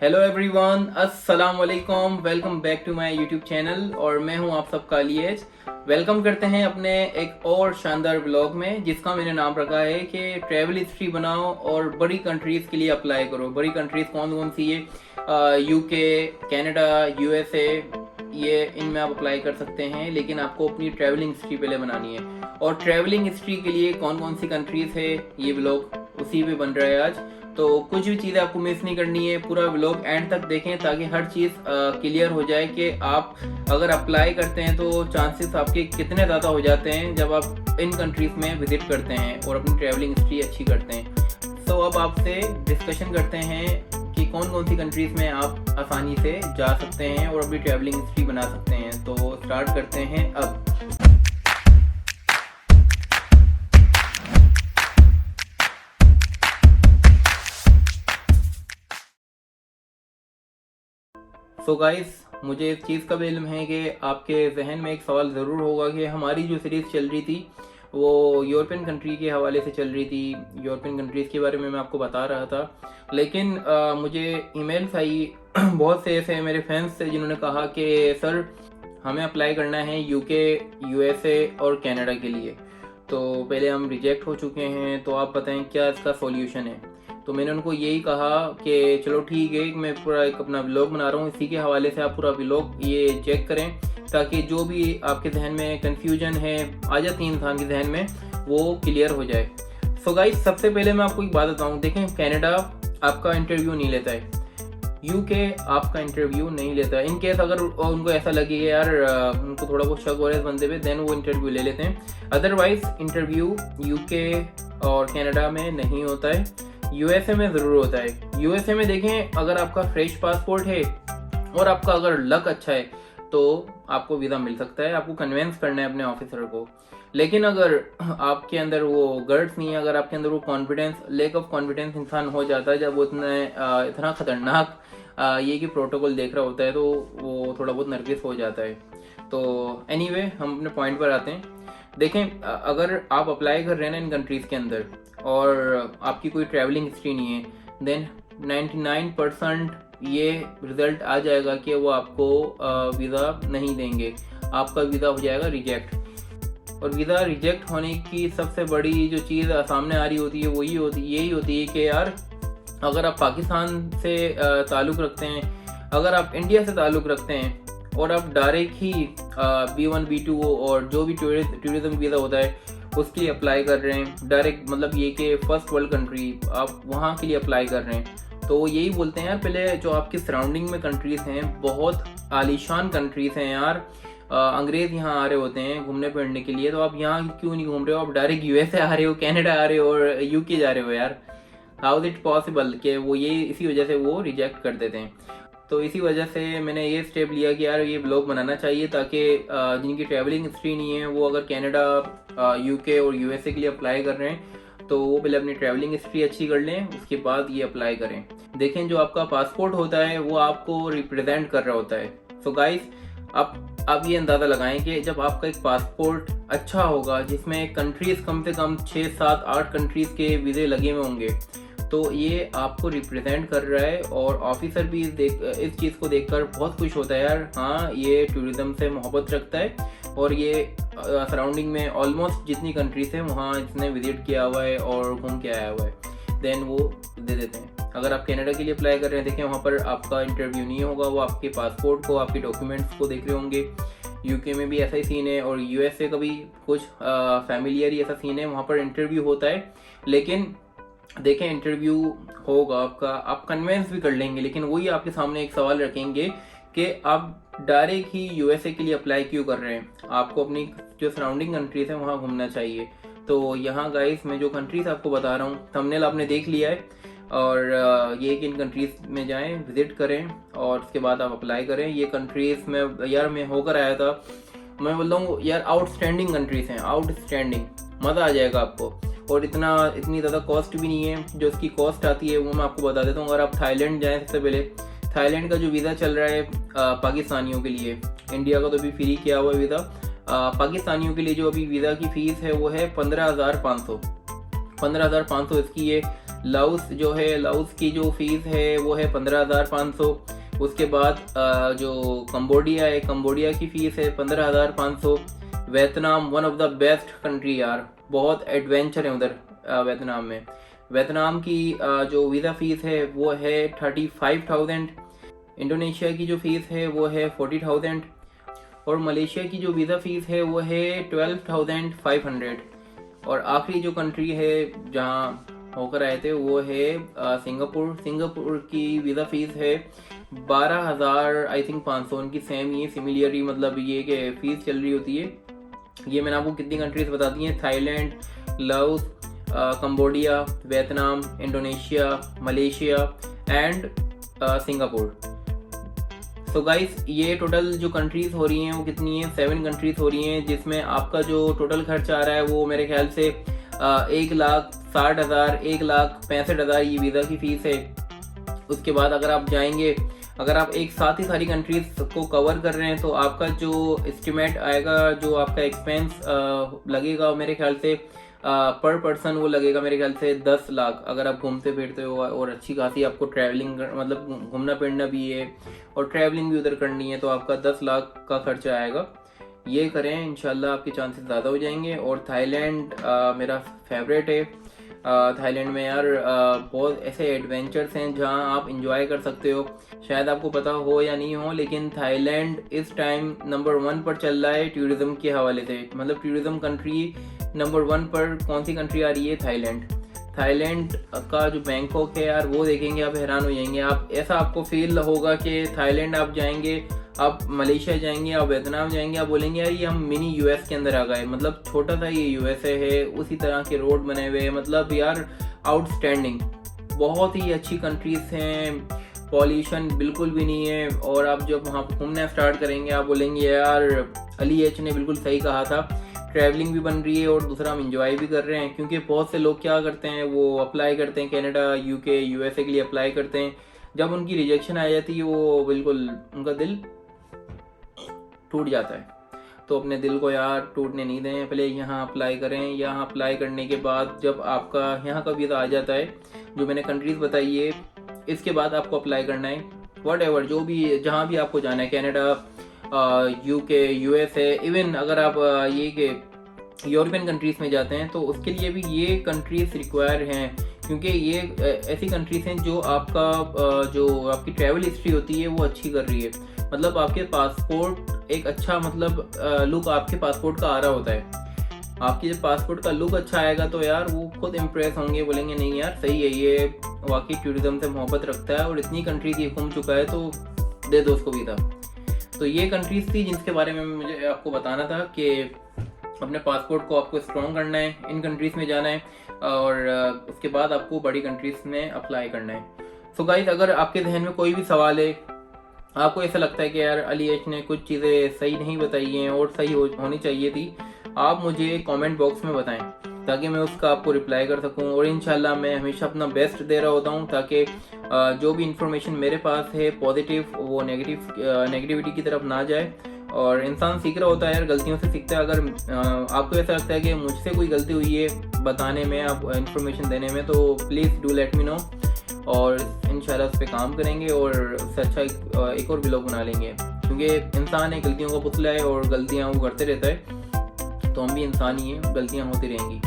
Hello everyone, अस्सलाम वालेकुम। Welcome back to my YouTube channel और मैं हूं आप सबका अलीज। वेलकम करते हैं अपने एक और शानदार व्लॉग में, जिसका मैंने नाम रखा है कि ट्रैवल हिस्ट्री बनाओ और बड़ी कंट्रीज़ के लिए अप्लाई करो। बड़ी कंट्रीज़ कौन कौन सी है? यूके, कनाडा, यूएसए, ये इनमें आप अप्लाई कर सकते हैं, लेकिन आपको अपनी ट्रैवलिंग हिस्ट्री पहले बनानी है। और ट्रैवलिंग हिस्ट्री के लिए कौन कौन सी कंट्रीज़ है, ये व्लॉग उसी पे बन रहा है आज। तो कुछ भी चीज़ें आपको मिस नहीं करनी है, पूरा व्लॉग एंड तक देखें ताकि हर चीज़ क्लियर हो जाए कि आप अगर अप्लाई करते हैं तो चांसेस आपके कितने ज़्यादा हो जाते हैं जब आप इन कंट्रीज़ में विजिट करते हैं और अपनी ट्रैवलिंग हिस्ट्री अच्छी करते हैं। तो अब आपसे डिस्कशन करते हैं कि कौन कौन सी कंट्रीज़ में आप आसानी से जा सकते हैं और अपनी ट्रैवलिंग हिस्ट्री बना सकते हैं। तो स्टार्ट करते हैं अब। सो गाइस, मुझे इस चीज़ का भी इल्म है कि आपके जहन में एक सवाल ज़रूर होगा कि हमारी जो सीरीज़ चल रही थी वो यूरोपियन कंट्री के हवाले से चल रही थी। यूरोपियन कंट्रीज़ के बारे में मैं आपको बता रहा था, लेकिन मुझे ईमेल्स आई बहुत से ऐसे मेरे फैंस से जिन्होंने कहा कि सर हमें अप्लाई करना है यूके, यूएसए और कनाडा के लिए। तो पहले हम रिजेक्ट हो चुके हैं, तो आप बताएं क्या इसका सॉल्यूशन है। तो मैंने उनको यही कहा कि चलो ठीक है, मैं पूरा एक अपना व्लॉग बना रहा हूँ, इसी के हवाले से आप पूरा व्लॉग ये चेक करें ताकि जो भी आपके जहन में कन्फ्यूजन है आ जाती है इंसान के जहन में, वो क्लियर हो जाए। सो गाइस, सबसे पहले मैं आपको एक बात बताऊँ। देखें, कनाडा आपका इंटरव्यू नहीं लेता है, यूके आपका इंटरव्यू नहीं लेता है। इन केस अगर उनको ऐसा लगे कि यार उनको थोड़ा बहुत शक हो रहा है इस बंदे पे, देन वो इंटरव्यू ले लेते हैं। अदरवाइज इंटरव्यू यूके और कनाडा में नहीं होता है, यूएसए में ज़रूर होता है। यूएसए में देखें, अगर आपका फ्रेश पासपोर्ट है और आपका अगर लक अच्छा है तो आपको वीज़ा मिल सकता है। आपको कन्वेंस करना है अपने ऑफिसर को। लेकिन अगर आपके अंदर वो गर्ड्स नहीं है, अगर आपके अंदर वो कॉन्फिडेंस, लेक ऑफ कॉन्फिडेंस इंसान हो जाता है जब वो इतना ख़तरनाक ये कि प्रोटोकॉल देख रहा होता है, तो वो थोड़ा बहुत नर्वस हो जाता है। तो एनीवे, हम अपने पॉइंट पर आते हैं। देखें, अगर आप अप्लाई कर रहे हैं ना इन कंट्रीज़ के अंदर और आपकी कोई ट्रैवलिंग हिस्ट्री नहीं है, देन 99% ये रिजल्ट आ जाएगा कि वो आपको वीज़ा नहीं देंगे, आपका वीज़ा हो जाएगा रिजेक्ट। और वीज़ा रिजेक्ट होने की सबसे बड़ी जो चीज़ सामने आ रही होती है वो यही होती है कि यार अगर आप पाकिस्तान से ताल्लुक़ रखते हैं, अगर आप इंडिया से ताल्लुक़ रखते हैं और आप डायरेक्ट ही B1 B2 और जो भी टूरिज़्म वीज़ा होता है उसके लिए अप्लाई कर रहे हैं, डायरेक्ट मतलब ये कि फ़र्स्ट वर्ल्ड कंट्री आप वहाँ के लिए अप्लाई कर रहे हैं, तो यही बोलते हैं यार पहले जो आपकी सराउंडिंग में कंट्रीज़ हैं, बहुत आलीशान कंट्रीज़ हैं यार। अंग्रेज़ यहाँ आ रहे होते हैं घूमने फिरने के लिए, तो आप यहाँ क्यों नहीं घूम रहे हो? आप डायरेक्ट यूएसए आ रहे हो, कनाडा आ रहे हो और यूके जा रहे हो यार। हाउ इज़ इट पॉसिबल कि वो ये इसी वजह से वो रिजेक्ट कर देते हैं। तो इसी वजह से मैंने ये स्टेप लिया कि यार ये ब्लॉग बनाना चाहिए ताकि जिनकी ट्रैवलिंग हिस्ट्री नहीं है वो अगर कनाडा, यूके और यूएसए के लिए अप्लाई कर रहे हैं तो वो पहले अपनी ट्रैवलिंग हिस्ट्री अच्छी कर लें, उसके बाद ये अप्लाई करें। देखें, जो आपका पासपोर्ट होता है वो आपको रिप्रेजेंट कर रहा होता है। सो गाइस, आप ये अंदाज़ा लगाएं कि जब आपका एक पासपोर्ट अच्छा होगा जिसमें कंट्रीज़ कम से कम 6, 7, 8 कंट्रीज़ के वीज़े लगे हुए होंगे, तो ये आपको रिप्रेजेंट कर रहा है और ऑफिसर भी इस चीज़ को देखकर बहुत खुश होता है यार, हाँ ये टूरिज़्म से मोहब्बत रखता है और ये सराउंडिंग में ऑलमोस्ट जितनी कंट्रीज हैं वहाँ इसने विजिट किया हुआ है और घूम के आया हुआ है, देन वो दे देते हैं। अगर आप कनाडा के लिए अप्लाई कर रहे हैं, देखें वहाँ पर आपका इंटरव्यू नहीं होगा, वो आपके पासपोर्ट को, आपके डॉक्यूमेंट्स को देख रहे होंगे। यूके में भी ऐसा ही सीन है और यूएसए का भी कुछ फैमिलियर ही ऐसा सीन है, वहाँ पर इंटरव्यू होता है। लेकिन देखें, इंटरव्यू होगा आपका, आप कन्वेंस भी कर लेंगे, लेकिन वही आपके सामने एक सवाल रखेंगे कि आप डायरेक्ट ही यूएसए के लिए अप्लाई क्यों कर रहे हैं, आपको अपनी जो सराउंडिंग कंट्रीज हैं वहाँ घूमना चाहिए। तो यहाँ गाइस, मैं जो कंट्रीज आपको बता रहा हूँ थंबनेल आपने देख लिया है, और ये कि इन कंट्रीज में जाएं, विजिट करें और उसके बाद आप अप्लाई करें। ये कंट्रीज में यार मैं होकर आया था, मैं बोल रहा हूँ यार आउटस्टैंडिंग कंट्रीज हैं, आउटस्टैंडिंग, मज़ा आ जाएगा आपको। और इतनी ज़्यादा कॉस्ट भी नहीं है। जो इसकी कॉस्ट आती है वो मैं आपको बता देता हूँ। अगर आप थाईलैंड जाएँ, सबसे पहले थाईलैंड का जो वीज़ा चल रहा है पाकिस्तानियों के लिए, इंडिया का तो अभी फ्री किया हुआ है वीज़ा, पाकिस्तानियों के लिए जो अभी वीज़ा की फ़ीस है वो है 15,500 इसकी ये लाओस जो है, लाओस की जो फ़ीस है वो है 15,500। उसके बाद जो कंबोडिया है, कंबोडिया की फ़ीस है 15,500। Vietnam one of the best country यार, बहुत एडवेंचर है उधर वियतनाम में। वियतनाम की जो वीज़ा फ़ीस है वो है 35,000। इंडोनेशिया की जो फ़ीस है वो है 40,000 और मलेशिया की जो वीज़ा फ़ीस है वो है 12,500। और आखिरी जो कंट्री है जहाँ होकर आए थे वो है सिंगापुर। सिंगापुर की वीज़ा फ़ीस है 12,000 आई थिंक 500। उनकी सेम ये सिमिलर मतलब ये कि फ़ीस चल रही होती है। ये मैंने आपको कितनी कंट्रीज़ बता दी हैं, Thailand, Laos, Cambodia, Vietnam, Indonesia, Malaysia and Singapore. तो गाइस ये टोटल जो कंट्रीज़ हो रही हैं वो कितनी हैं, 7 कंट्रीज़ हो रही हैं, जिसमें आपका जो टोटल खर्च आ रहा है वो मेरे ख्याल से 1,60,000 1,65,000 ये वीज़ा की फ़ीस है। उसके बाद अगर आप जाएंगे, अगर आप एक साथ ही सारी कंट्रीज़ को कवर कर रहे हैं तो आपका जो एस्टिमेट आएगा, जो आपका एक्सपेंस लगेगा मेरे ख्याल से पर पर्सन वो लगेगा मेरे ख्याल से 10 लाख। अगर आप घूमते फिरते हो और अच्छी खासी आपको ट्रैवलिंग मतलब घूमना फिरना भी है और ट्रैवलिंग भी उधर करनी है तो आपका 10 लाख का खर्चा आएगा। ये करें, इंशाल्लाह आपके चांसेस ज़्यादा हो जाएंगे। और थाईलैंड मेरा फेवरेट है। थाईलैंड में यार बहुत ऐसे एडवेंचर्स हैं जहां आप इंजॉय कर सकते हो। शायद आपको पता हो या नहीं हो, लेकिन थाईलैंड इस टाइम नंबर 1 पर चल रहा है टूरिज्म के हवाले से। मतलब टूरिज्म कंट्री नंबर 1 पर कौन सी कंट्री आ रही है? थाईलैंड। थाईलैंड का जो बैंकॉक है यार, वो देखेंगे आप हैरान हो जाएंगे। आप ऐसा आपको फील होगा कि थाईलैंड आप जाएंगे, आप मलेशिया जाएंगे, आप वियतनाम जाएंगे, आप बोलेंगे यार ये हम मिनी यूएस के अंदर आ गए। मतलब छोटा सा ये यूएसए है, उसी तरह के रोड बने हुए हैं। मतलब यार आउटस्टैंडिंग, बहुत ही अच्छी कंट्रीज हैं, पॉल्यूशन बिल्कुल भी नहीं है। और आप जब वहाँ घूमना स्टार्ट करेंगे आप बोलेंगे यार अली एच ने बिल्कुल सही कहा था। ट्रैवलिंग भी बन रही है और दूसरा हम इंजॉय भी कर रहे हैं। क्योंकि बहुत से लोग क्या करते हैं, वो अप्लाई करते हैं कनाडा, यूके, यूएसए के लिए अप्लाई करते हैं। जब उनकी रिजेक्शन आ जाती है वो बिल्कुल उनका दिल टूट जाता है। तो अपने दिल को यार टूटने नहीं दें, पहले यहाँ अप्लाई करें। यहाँ अप्लाई करने के बाद जब आपका यहाँ का वीज़ा आ जाता है, जो मैंने कंट्रीज़ बताई है, इसके बाद आपको अप्लाई करना है व्हाटएवर जो भी, जहाँ भी आपको जाना है, कनाडा, यूके, यूएसए, इवन अगर आप ये कि यूरोपियन कंट्रीज़ में जाते हैं तो उसके लिए भी ये कंट्रीज़ रिक्वायर हैं। क्योंकि ये ऐसी कंट्रीज़ हैं जो आपका जो आपकी ट्रैवल हिस्ट्री होती है वो अच्छी कर रही है। मतलब आपके पासपोर्ट एक अच्छा मतलब लुक आपके पासपोर्ट का आ रहा होता है। आपके जब पासपोर्ट का लुक अच्छा आएगा तो यार वो खुद इम्प्रेस होंगे, बोलेंगे नहीं यार सही है, ये वाकई टूरिज्म से मोहब्बत रखता है और इतनी कंट्रीज ये घूम चुका है तो दे दो उसको वीज़ा। तो ये कंट्रीज थी जिनके बारे में मुझे आपको बताना था कि अपने पासपोर्ट को आपको स्ट्रॉन्ग करना है, इन कंट्रीज़ में जाना है और उसके बाद आपको बड़ी कंट्रीज़ में अप्लाई करना है। सो गाइस, अगर आपके जहन में कोई भी सवाल है, आपको ऐसा लगता है कि यार अली एच ने कुछ चीज़ें सही नहीं बताई हैं और सही होनी चाहिए थी, आप मुझे कमेंट बॉक्स में बताएं ताकि मैं उसका आपको रिप्लाई कर सकूं। और इंशाल्लाह मैं हमेशा अपना बेस्ट दे रहा होता हूं ताकि जो भी इंफॉर्मेशन मेरे पास है पॉजिटिव, वो नेगेटिविटी की तरफ ना जाए। और इंसान सीख रहा होता है यार, गलतियों से सीखता है। अगर आपको ऐसा लगता है कि मुझसे कोई गलती हुई है बताने में, आप इन्फॉर्मेशन देने में, तो please do let me know और इंशाल्लाह उस पर काम करेंगे और उससे अच्छा एक और व्लॉग बना लेंगे। क्योंकि इंसान है, गलतियों का पुतला है और गलतियाँ वो करते रहता है, तो हम भी इंसान ही हैं, गलतियाँ होती रहेंगी।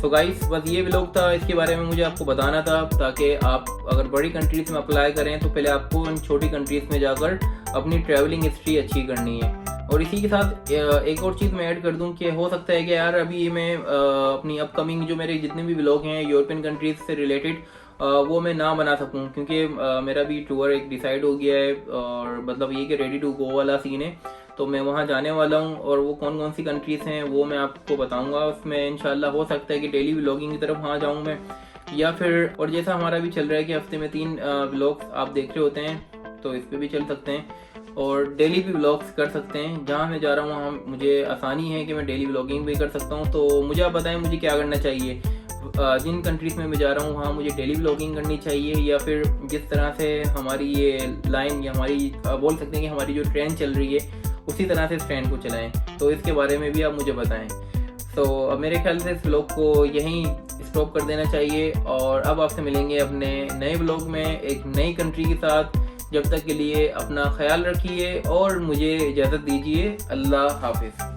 सो गाइस, बस ये व्लॉग था, इसके बारे में मुझे आपको बताना था ताकि आप अगर बड़ी कंट्रीज़ में अप्लाई करें तो पहले आपको इन छोटी कंट्रीज़ में जाकर अपनी ट्रैवलिंग हिस्ट्री अच्छी करनी है। और इसी के साथ एक और चीज़ मैं ऐड कर दूं कि हो सकता है कि यार अभी मैं अपनी अपकमिंग जो मेरे जितने भी व्लॉग हैं यूरोपियन कंट्रीज़ से रिलेटेड वो मैं ना बना सकूं, क्योंकि मेरा भी टूर एक डिसाइड हो गया है और मतलब ये कि रेडी टू गो वाला सीन है। तो मैं वहाँ जाने वाला हूँ और वो कौन कौन सी कंट्रीज़ हैं वो मैं आपको बताऊँगा। उसमें इंशाल्लाह हो सकता है कि डेली व्लॉगिंग की तरफ वहाँ जाऊँ मैं, या फिर और जैसा हमारा भी चल रहा है कि हफ्ते में 3 व्लॉग्स आप देख रहे होते हैं तो इस पर भी चल सकते हैं और डेली भी व्लॉग्स कर सकते हैं। जहाँ मैं जा रहा हूँ वहाँ मुझे आसानी है कि मैं डेली व्लॉगिंग भी कर सकता हूँ। तो मुझे आप बताएं मुझे क्या करना चाहिए। जिन कंट्रीज़ में मैं जा रहा हूँ वहाँ मुझे डेली व्लॉगिंग करनी चाहिए, या फिर जिस तरह से हमारी ये लाइन या हमारी बोल सकते हैं कि हमारी जो ट्रेन चल रही है उसी तरह से इस ट्रेन को चलाएं। तो इसके बारे में भी आप मुझे बताएं। तो अब मेरे ख्याल से इस व्लॉग को यहीं स्टॉप कर देना चाहिए और अब आपसे मिलेंगे अपने नए व्लॉग में एक नई कंट्री के साथ। जब तक के लिए अपना ख्याल रखिए और मुझे इजाज़त दीजिए। अल्लाह हाफिज़।